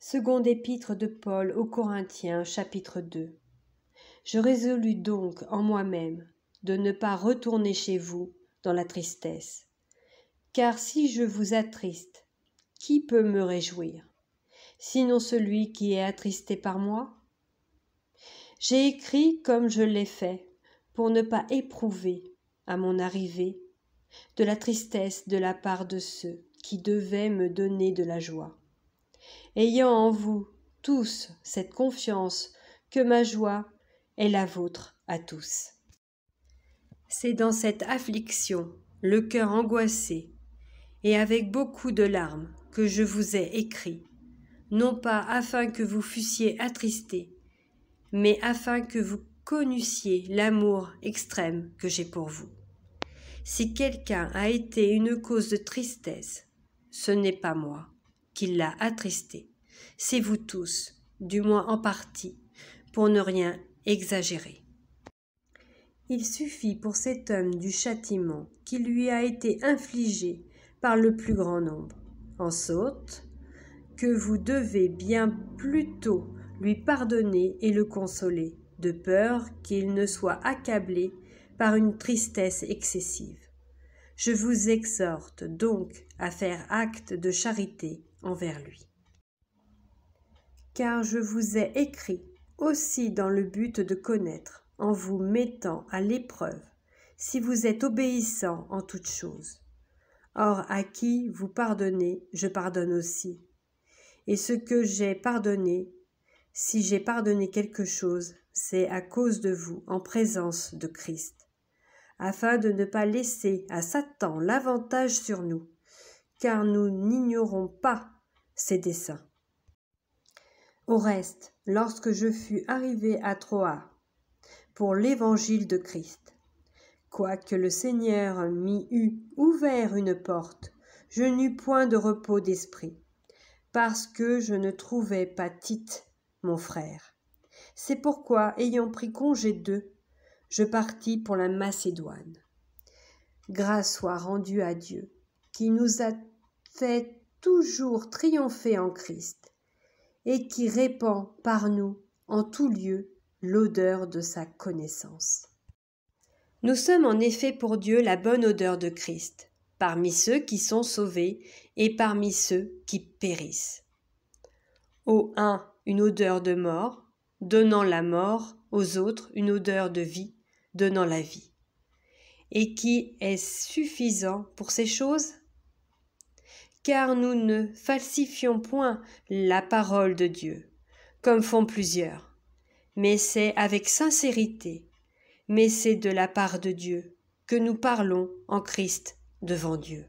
Seconde épître de Paul aux Corinthiens, chapitre 2. Je résolus donc en moi-même de ne pas retourner chez vous dans la tristesse. Car si je vous attriste, qui peut me réjouir, sinon celui qui est attristé par moi? J'ai écrit comme je l'ai fait, pour ne pas éprouver, à mon arrivée, de la tristesse de la part de ceux qui devaient me donner de la joie. Ayant en vous tous cette confiance que ma joie est la vôtre à tous. C'est dans cette affliction, le cœur angoissé, et avec beaucoup de larmes, que je vous ai écrit, non pas afin que vous fussiez attristés, mais afin que vous connussiez l'amour extrême que j'ai pour vous. Si quelqu'un a été une cause de tristesse, ce n'est pas moi qui l'a attristé, c'est vous tous, du moins en partie, pour ne rien exagérer. Il suffit pour cet homme du châtiment qui lui a été infligé par le plus grand nombre, en sorte que vous devez bien plutôt lui pardonner et le consoler, de peur qu'il ne soit accablé par une tristesse excessive. Je vous exhorte donc à faire acte de charité envers lui. Car je vous ai écrit aussi dans le but de connaître, en vous mettant à l'épreuve, si vous êtes obéissants en toutes choses. Or, à qui vous pardonnez, je pardonne aussi. Et ce que j'ai pardonné, si j'ai pardonné quelque chose, c'est à cause de vous, en présence de Christ, afin de ne pas laisser à Satan l'avantage sur nous, car nous n'ignorons pas ses desseins. Au reste, lorsque je fus arrivé à Troas pour l'évangile de Christ, quoique le Seigneur m'y eût ouvert une porte, je n'eus point de repos d'esprit, parce que je ne trouvais pas Tite, mon frère. C'est pourquoi, ayant pris congé d'eux, je partis pour la Macédoine. Grâce soit rendue à Dieu, qui nous a fait toujours triompher en Christ, et qui répand par nous en tout lieu l'odeur de sa connaissance. Nous sommes en effet pour Dieu la bonne odeur de Christ, parmi ceux qui sont sauvés et parmi ceux qui périssent. Aux uns une odeur de mort, donnant la mort, aux autres une odeur de vie, donnant la vie. Et qui est suffisant pour ces choses? Car nous ne falsifions point la parole de Dieu, comme font plusieurs, mais c'est avec sincérité, mais c'est de la part de Dieu que nous parlons en Christ devant Dieu.